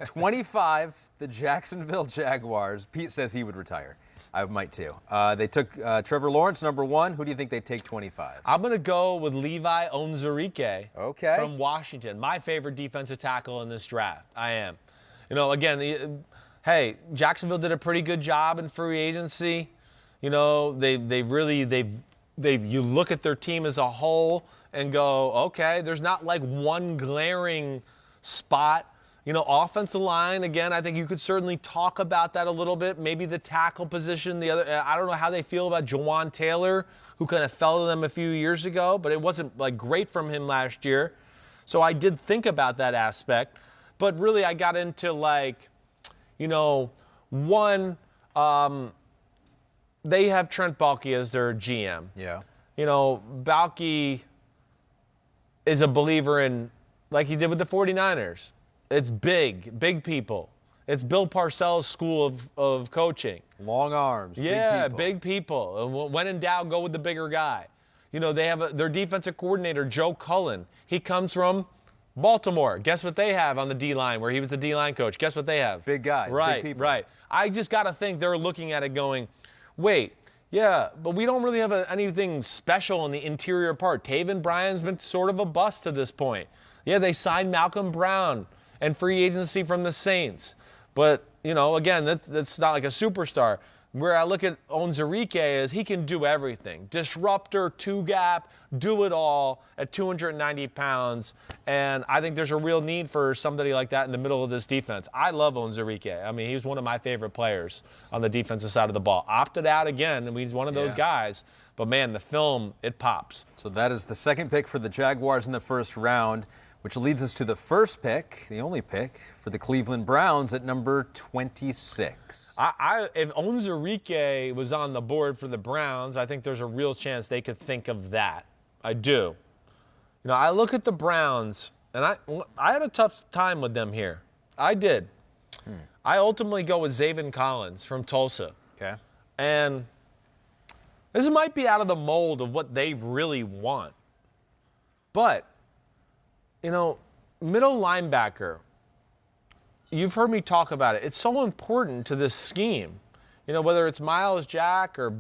25, the Jacksonville Jaguars. Pete says he would retire. I might too. They took Trevor Lawrence, number 1. Who do you think they take 25? I'm going to go with Levi Onwuzurike from Washington. My favorite defensive tackle in this draft. I am. Again, hey, Jacksonville did a pretty good job in free agency. You look at their team as a whole and go, okay, there's not like one glaring spot. Offensive line, again, I think you could certainly talk about that a little bit. Maybe the tackle position, I don't know how they feel about Jawan Taylor, who kind of fell to them a few years ago, but it wasn't great from him last year. So I did think about that aspect. But really, I got into they have Trent Baalke as their GM. Yeah. Baalke is a believer in, like he did with the 49ers. It's big people. It's Bill Parcells' school of coaching. Long arms. Yeah, big people. When in doubt, go with the bigger guy. They have their defensive coordinator, Joe Cullen. He comes from Baltimore. Guess what they have on the D-line, where he was the D-line coach? Guess what they have? Big guys, right, big people. Right. I just got to think they're looking at it going, wait, yeah, but we don't really have anything special in the interior part. Taven Bryan's been sort of a bust to this point. Yeah, they signed Malcolm Brown and free agency from the Saints. But, again, that's not like a superstar. Where I look at Onwuzurike is he can do everything. Disruptor, two-gap, do it all at 290 pounds. And I think there's a real need for somebody like that in the middle of this defense. I love Onwuzurike. I mean, he's one of my favorite players on the defensive side of the ball. Opted out again. I mean, he's one of those guys. But, man, the film, it pops. So that is the second pick for the Jaguars in the first round, which leads us to the first pick, the only pick, for the Cleveland Browns at number 26. If Onwuzurike was on the board for the Browns, I think there's a real chance they could think of that. I do. I look at the Browns, and I had a tough time with them here. I did. I ultimately go with Zaven Collins from Tulsa. Okay. And this might be out of the mold of what they really want. But middle linebacker, you've heard me talk about it. It's so important to this scheme. Whether it's Miles Jack or,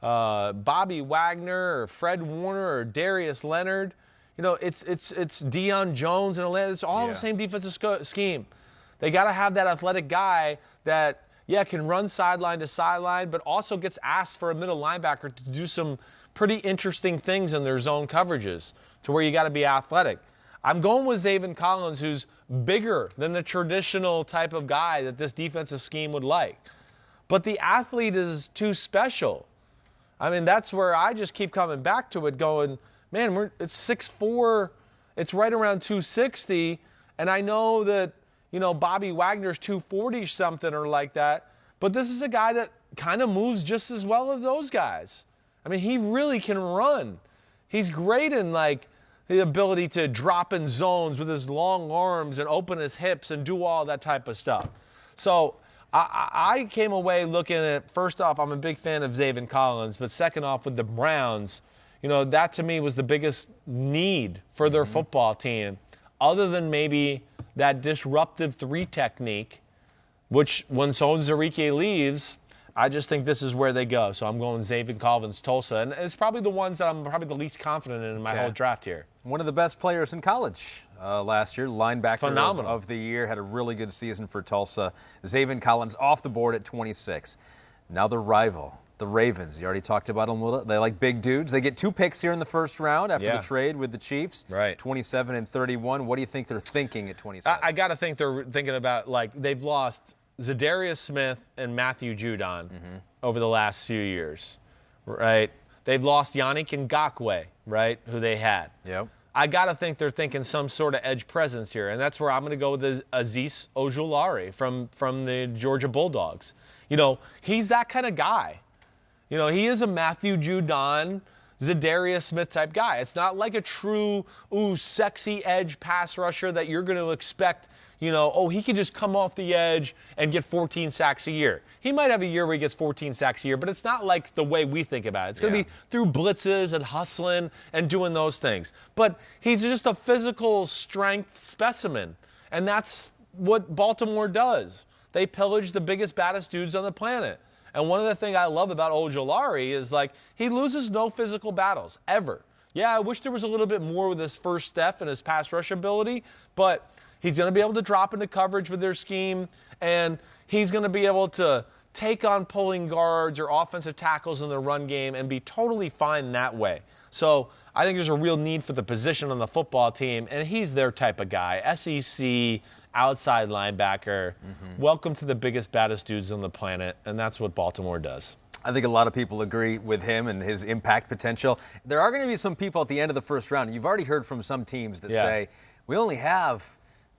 Bobby Wagner or Fred Warner or Darius Leonard. It's Deion Jones and Atlanta. It's all the same defensive scheme. They got to have that athletic guy that, can run sideline to sideline, but also gets asked for a middle linebacker to do some pretty interesting things in their zone coverages to where you got to be athletic. I'm going with Zaven Collins, who's bigger than the traditional type of guy that this defensive scheme would like. But the athlete is too special. I mean, that's where I just keep coming back to it going, man, it's 6'4", it's right around 260, and I know that, Bobby Wagner's 240-something or like that, but this is a guy that kind of moves just as well as those guys. I mean, he really can run. He's great in, the ability to drop in zones with his long arms and open his hips and do all that type of stuff. So I came away looking at, first off, I'm a big fan of Zaven Collins, but second off, with the Browns, that to me was the biggest need for their football team, other than maybe that disruptive 3 technique, which when Onwuzurike leaves, I just think this is where they go. So I'm going Zaven Collins, Tulsa. And it's probably the ones that I'm probably the least confident in my whole draft here. One of the best players in college last year, linebacker of the year, had a really good season for Tulsa. Zaven Collins off the board at 26. Now the rival, the Ravens. You already talked about them a little. They like big dudes. They get 2 picks here in the first round after the trade with the Chiefs. Right. 27 and 31. What do you think they're thinking at 27? I got to think they're thinking about, they've lost Zadarius Smith and Matthew Judon over the last few years, right? They've lost Yannick Ngakoue, right, who they had. Yep. I got to think they're thinking some sort of edge presence here, and that's where I'm going to go with Azeez Ojulari from the Georgia Bulldogs. He's that kind of guy. He is a Matthew Judon, Zadarius Smith type guy. It's not like a true, sexy edge pass rusher that you're going to expect, he could just come off the edge and get 14 sacks a year. He might have a year where he gets 14 sacks a year, but it's not like the way we think about it. It's going to be through blitzes and hustling and doing those things. But he's just a physical strength specimen, and that's what Baltimore does. They pillage the biggest, baddest dudes on the planet. And one of the things I love about Ojulari is, like, he loses no physical battles, ever. Yeah, I wish there was a little bit more with his first step and his pass rush ability, but he's going to be able to drop into coverage with their scheme, and he's going to be able to take on pulling guards or offensive tackles in the run game and be totally fine that way. So I think there's a real need for the position on the football team, and he's their type of guy. SEC, outside linebacker. Welcome to the biggest, baddest dudes on the planet, and that's what Baltimore does. I think a lot of people agree with him and his impact potential. There are going to be some people at the end of the first round. You've already heard from some teams that say, we only have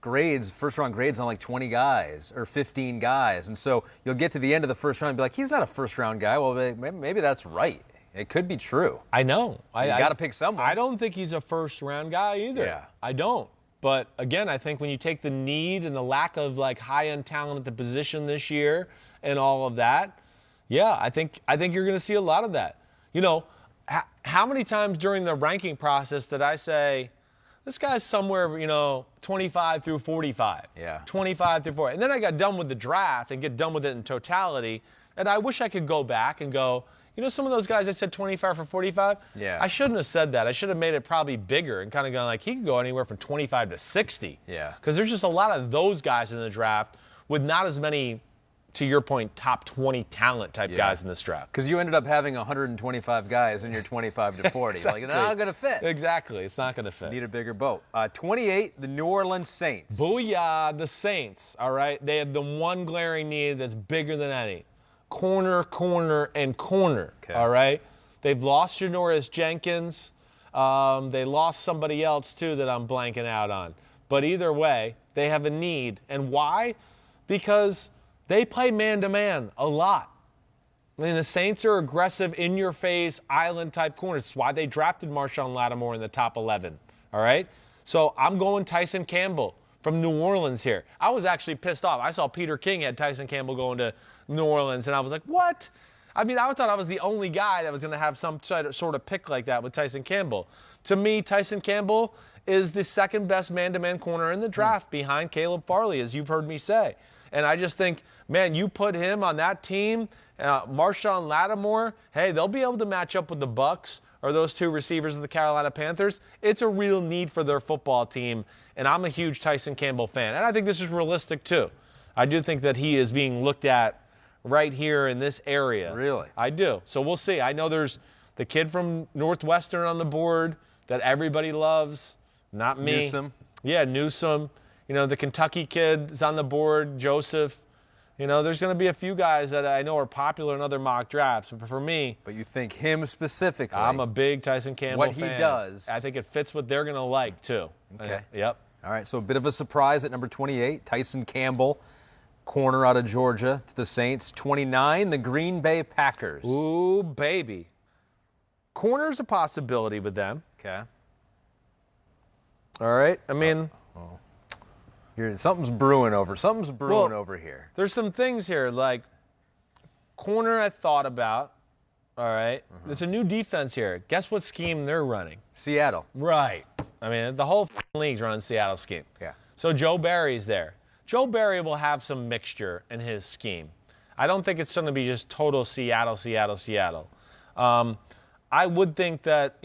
grades, first-round grades on like 20 guys or 15 guys. And so you'll get to the end of the first round and be like, he's not a first-round guy. Well, maybe that's right. It could be true. I know. You got to pick someone. I don't think he's a first-round guy either. Yeah. I don't. But, again, I think when you take the need and the lack of, like, high-end talent at the position this year and all of that, yeah, I think you're going to see a lot of that. You know, how many times during the ranking process did I say, this guy's somewhere, 25 through 45. Yeah. 25 through 40. And then I got done with the draft and get done with it in totality, and I wish I could go back and go, some of those guys I said 25 for 45? Yeah. I shouldn't have said that. I should have made it probably bigger and kind of gone like, he could go anywhere from 25 to 60. Yeah. Because there's just a lot of those guys in the draft with not as many, to your point, top 20 talent type guys in this draft. Because you ended up having 125 guys in your 25 to 40. Exactly. Like, it's not going to fit. Exactly. It's not going to fit. Need a bigger boat. 28, the New Orleans Saints. Booyah, the Saints, all right? They have the one glaring need that's bigger than any. Corner, and corner, all right? They've lost Janoris Jenkins. They lost somebody else, too, that I'm blanking out on. But either way, they have a need. And why? Because they play man-to-man a lot. I mean, the Saints are aggressive, in-your-face, island-type corners. That's why they drafted Marshawn Lattimore in the top 11, all right? So I'm going Tyson Campbell from New Orleans here. I was actually pissed off. I saw Peter King had Tyson Campbell going to New Orleans, and I was like, what? I mean, I thought I was the only guy that was going to have some sort of pick like that with Tyson Campbell. To me, Tyson Campbell is the second best man-to-man corner in the draft behind Caleb Farley, as you've heard me say. And I just think, man, you put him on that team, Marshawn Lattimore, hey, they'll be able to match up with the Bucs or those two receivers of the Carolina Panthers. It's a real need for their football team, and I'm a huge Tyson Campbell fan. And I think this is realistic, too. I do think that he is being looked at right here in this area. Really? I do. So we'll see. I know there's the kid from Northwestern on the board that everybody loves, not me. Newsome. Yeah, Newsome. The Kentucky kid is on the board, Joseph. There's going to be a few guys that I know are popular in other mock drafts. But for me. But you think him specifically. I'm a big Tyson Campbell fan. What he does. I think it fits what they're going to like, too. Okay. Yep. All right, so a bit of a surprise at number 28, Tyson Campbell, corner out of Georgia to the Saints. 29, the Green Bay Packers. Ooh, baby. Corner's a possibility with them. Okay. All right. I mean. Something's brewing over here. There's some things here, like corner I thought about. All right. There's a new defense here. Guess what scheme they're running? Seattle. Right. I mean, the whole league's running Seattle scheme. Yeah. So Joe Barry's there. Joe Barry will have some mixture in his scheme. I don't think it's going to be just total Seattle. I would think that,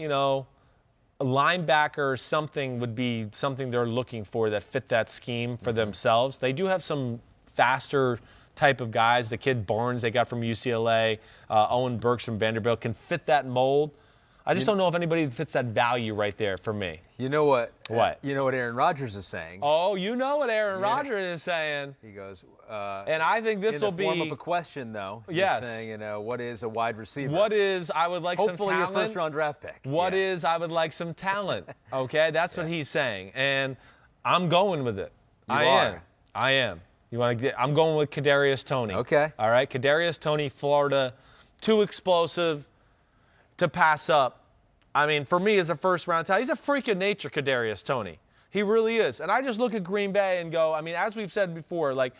a linebacker or something would be something they're looking for that fit that scheme for themselves. They do have some faster type of guys. The kid Barnes they got from UCLA, Owen Burks from Vanderbilt can fit that mold. I just don't know if anybody fits that value right there for me. You know what? What? You know what Aaron Rodgers is saying. Oh, you know what Aaron Rodgers is saying. He goes, and I think this will be in the form of a question, though. Yes. He's saying, what is a wide receiver? What is I would like Hopefully some talent. Hopefully your first-round draft pick. What is I would like some talent. Okay, that's what he's saying, and I'm going with it. I am. You want to get? I'm going with Kadarius Toney. Okay. All right, Kadarius Toney, Florida, too explosive to pass up. I mean, for me, as a first-round talent, he's a freak of nature, Kadarius Toney. He really is. And I just look at Green Bay and go, I mean, as we've said before, like,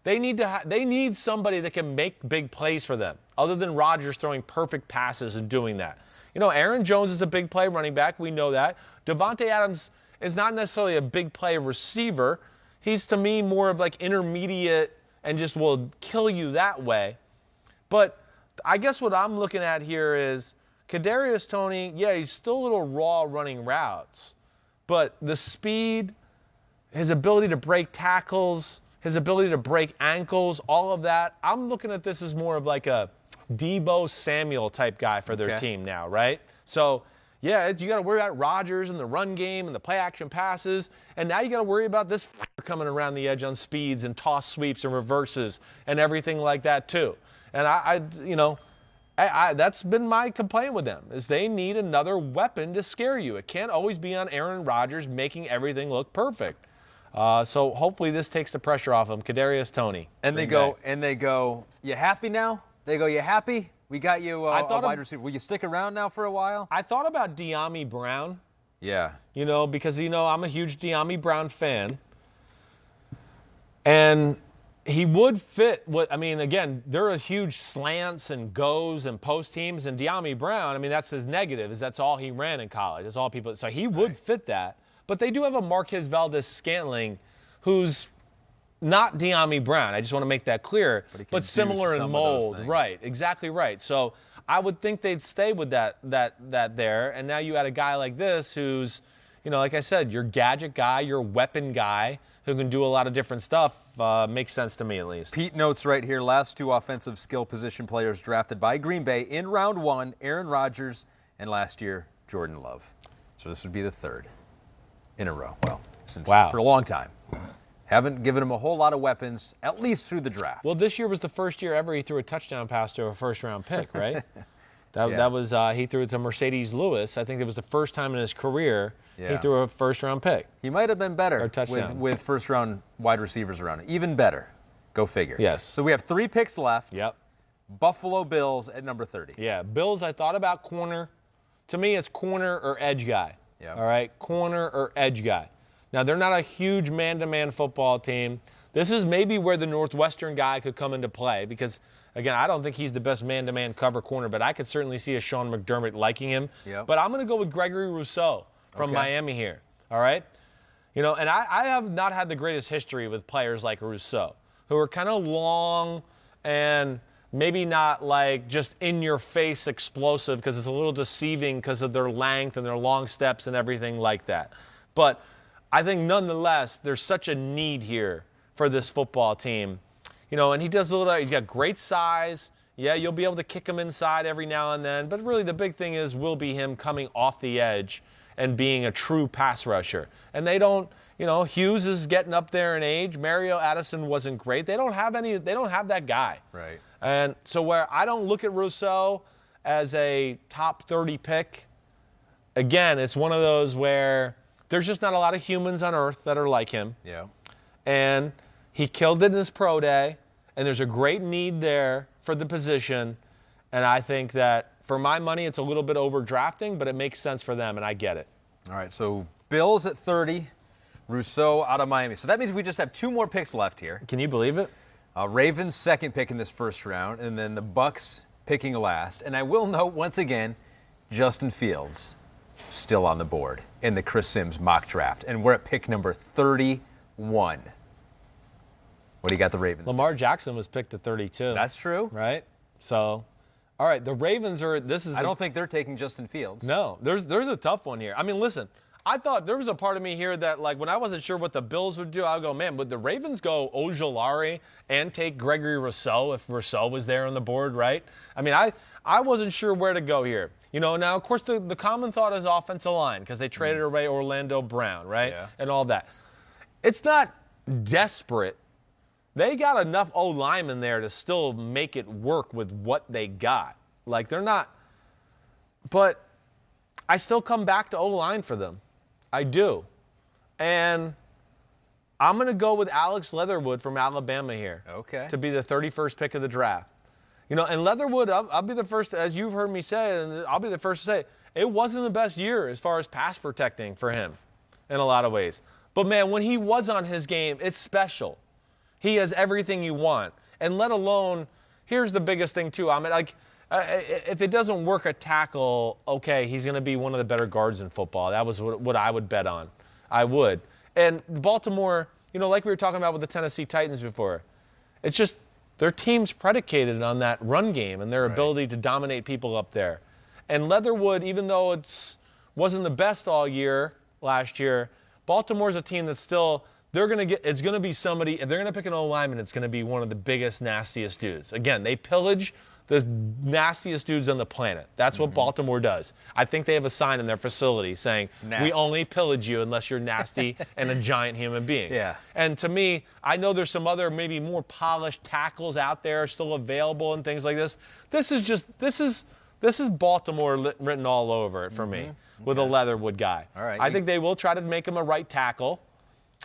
they need somebody that can make big plays for them, other than Rodgers throwing perfect passes and doing that. Aaron Jones is a big play running back. We know that. Devontae Adams is not necessarily a big play receiver. He's, to me, more of like intermediate and just will kill you that way. But I guess what I'm looking at here is Kadarius Toney, yeah, he's still a little raw running routes. But the speed, his ability to break tackles, his ability to break ankles, all of that, I'm looking at this as more of like a Deebo Samuel type guy for their team now, right? So, yeah, you got to worry about Rodgers and the run game and the play action passes. And now you got to worry about this coming around the edge on speeds and toss sweeps and reverses and everything like that too. And that's been my complaint with them, is they need another weapon to scare you. It can't always be on Aaron Rodgers making everything look perfect. So hopefully this takes the pressure off him. Kadarius Toney. And they go, you happy now? They go, you happy? We got you a wide receiver. Will you stick around now for a while? I thought about De'Ami Brown. Yeah. Because, I'm a huge De'Ami Brown fan. And he would fit again, there are huge slants and goes and post teams. And De'Ami Brown, that's his negative, that's all he ran in college. That's all people. So he would fit that. But they do have a Marquez Valdes-Scantling who's not De'Ami Brown. I just want to make that clear. But similar in mold. Right, exactly right. So I would think they'd stay with that there. And now you add a guy like this who's, like I said, your gadget guy, your weapon guy who can do a lot of different stuff. Makes sense to me, at least. Pete notes right here, last two offensive skill position players drafted by Green Bay in round one, Aaron Rodgers, and last year, Jordan Love. So this would be the third in a row. Well, for a long time. Haven't given him a whole lot of weapons, at least through the draft. Well, this year was the first year ever he threw a touchdown pass to a first-round pick, right? That was he threw it to Mercedes Lewis. I think it was the first time in his career he threw a first-round pick. He might have been better with first-round wide receivers around it. Even better. Go figure. Yes. So we have 3 picks left. Yep. Buffalo Bills at number 30. Yeah, Bills, I thought about corner. To me, it's corner or edge guy. Yep. All right, corner or edge guy. Now, they're not a huge man-to-man football team. This is maybe where the Northwestern guy could come into play because, again, I don't think he's the best man-to-man cover corner, but I could certainly see a Sean McDermott liking him. Yep. But I'm going to go with Gregory Rousseau from Miami here, all right? And I have not had the greatest history with players like Rousseau, who are kind of long and maybe not like just in-your-face explosive because it's a little deceiving because of their length and their long steps and everything like that. But I think nonetheless, there's such a need here for this football team. And he does he's got great size. Yeah, you'll be able to kick him inside every now and then. But really the big thing will be him coming off the edge and being a true pass rusher. And they don't, Hughes is getting up there in age. Mario Addison wasn't great. They don't have that guy. Right. And so where I don't look at Rousseau as a top 30 pick, again, it's one of those where there's just not a lot of humans on earth that are like him. Yeah. And he killed it in his pro day, and there's a great need there for the position. And I think that for my money, it's a little bit overdrafting, but it makes sense for them, and I get it. All right, so Bills at 30, Rousseau out of Miami. So that means we just have 2 more picks left here. Can you believe it? Ravens second pick in this first round, and then the Bucs picking last. And I will note once again, Justin Fields still on the board in the Chris Simms mock draft. And we're at pick number 31. What do you got the Ravens? Lamar Jackson was picked at 32. That's true. Right? So, all right, the Ravens are, I don't think they're taking Justin Fields. No, there's a tough one here. Listen, I thought there was a part of me here that, like, when I wasn't sure what the Bills would do, I would go, man, would the Ravens go Ojulari and take Gregory Rousseau if Rousseau was there on the board, right? I wasn't sure where to go here. Now, of course, the common thought is offensive line because they traded away Orlando Brown, right? Yeah. And all that. It's not desperate. They got enough O-linemen there to still make it work with what they got. Like, they're not. But I still come back to O-line for them. I do. And I'm going to go with Alex Leatherwood from Alabama here. Okay. To be the 31st pick of the draft. And Leatherwood, I'll be the first, as you've heard me say, and I'll be the first to say, it wasn't the best year as far as pass protecting for him in a lot of ways. But, man, when he was on his game, it's special. He has everything you want. And let alone, here's the biggest thing, too. If it doesn't work at tackle, okay, he's going to be one of the better guards in football. That was what I would bet on. I would. And Baltimore, like we were talking about with the Tennessee Titans before. It's just their team's predicated on that run game and their ability to dominate people up there. And Leatherwood, even though wasn't the best all year last year, Baltimore's a team that's still it's going to be somebody. If they're going to pick an O-lineman, it's going to be one of the biggest, nastiest dudes. Again, they pillage the nastiest dudes on the planet. That's what Baltimore does. I think they have a sign in their facility saying, we only pillage you unless you're nasty and a giant human being. Yeah. And to me, I know there's some other maybe more polished tackles out there still available and things like this. This is Baltimore written all over it for me with a Leatherwood guy. All right. I think they will try to make him a right tackle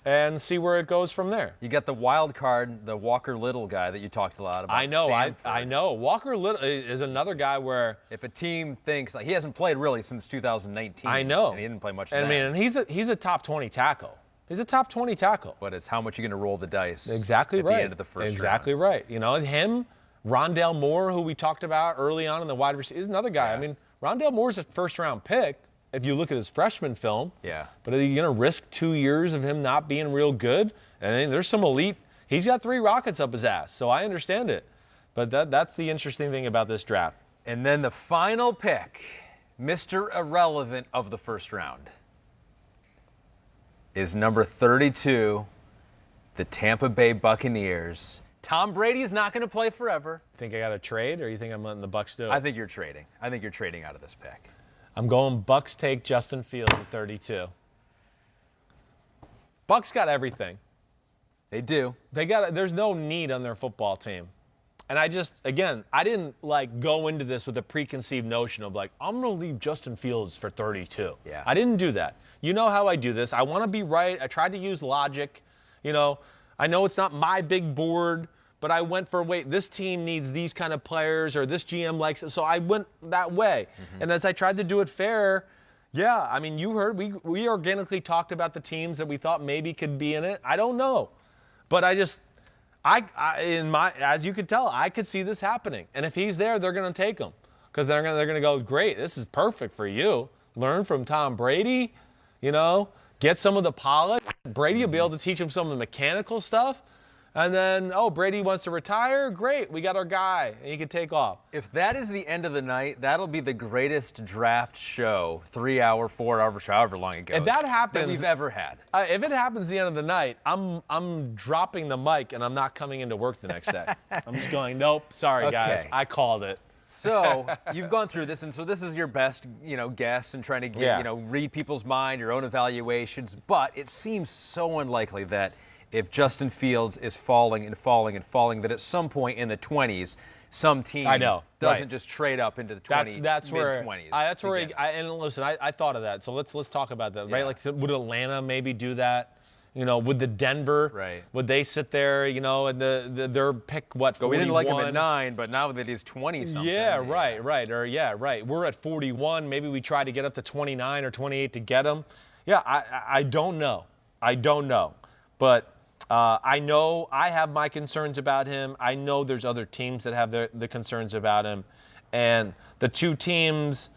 and see where it goes from there. You got the wild card, the Walker Little guy that you talked a lot about. I know. I know. Walker Little is another guy where if a team thinks he hasn't played really since 2019. I know. And he didn't play much. I mean, and he's a top 20 tackle. He's a top 20 tackle. But it's how much you're going to roll the dice. Exactly at right. the end of the first exactly round. right. Him, Rondale Moore, who we talked about early on in the wide receiver, is another guy. Yeah. I mean, Rondale Moore's a first-round pick if you look at his freshman film. Yeah. But are you going to risk 2 years of him not being real good? And there's some elite. He's got 3 rockets up his ass, so I understand it. But that's the interesting thing about this draft. And then the final pick, Mr. Irrelevant of the first round, is number 32, the Tampa Bay Buccaneers. Tom Brady is not going to play forever. Think I got to trade, or you think I'm letting the Bucs do it? I think you're trading. I think you're trading out of this pick. I'm going Bucs take Justin Fields at 32. Bucs got everything. They do. There's no need on their football team. And I didn't go into this with a preconceived notion of I'm going to leave Justin Fields for 32. Yeah. I didn't do that. You know how I do this. I want to be right. I tried to use logic. I know it's not my big board, but I went for, this team needs these kind of players, or this GM likes it. So I went that way. And as I tried to do it fair, you heard we organically talked about the teams that we thought maybe could be in it. I don't know. But as you could tell, I could see this happening. And if he's there, they're going to take him because they're going to go, great, this is perfect for you. Learn from Tom Brady, get some of the polish. Brady will be able to teach him some of the mechanical stuff. And then, Brady wants to retire? Great, we got our guy, and he can take off. If that is the end of the night, that'll be the greatest draft show, 3 hour, 4 hour, however long it goes. If that happens, that we've ever had. If it happens at the end of the night, I'm dropping the mic and I'm not coming into work the next day. I'm just going, nope, sorry guys, I called it. So you've gone through this, and so this is your best, guess and trying to get, read people's mind, your own evaluations. But it seems so unlikely that if Justin Fields is falling and falling and falling, that at some point in the 20s, some team doesn't just trade up into the 20s, that's mid-20s. That's where and listen, I thought of that. So let's talk about that, right? Would Atlanta maybe do that? Would the Denver, would they sit there, and their pick, 41? We didn't like him at 9, but now that he's 20-something. Yeah, right. We're at 41. Maybe we try to get up to 29 or 28 to get him. Yeah, I don't know. But I know I have my concerns about him. I know there's other teams that have the concerns about him. And the two teams,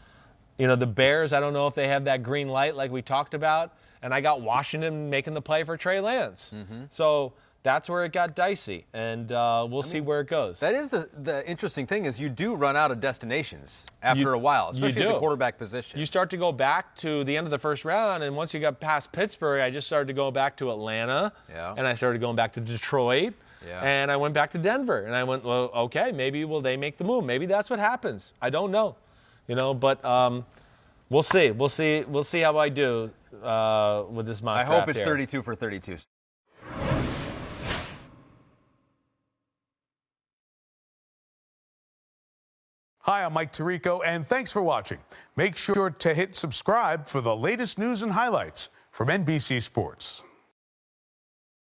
the Bears, I don't know if they have that green light like we talked about. And I got Washington making the play for Trey Lance. So that's where it got dicey. And we'll see where it goes. That is the interesting thing is you do run out of destinations after a while, especially at the quarterback position. You start to go back to the end of the first round, and once you got past Pittsburgh, I just started to go back to Atlanta, and I started going back to Detroit, and I went back to Denver. And I went, well, okay, maybe will they make the move? Maybe that's what happens. I don't know. But we'll see. We'll see how I do with this mock draft. I hope it's 32 for 32. Hi, I'm Mike Tirico, and thanks for watching. Make sure to hit subscribe for the latest news and highlights from NBC Sports.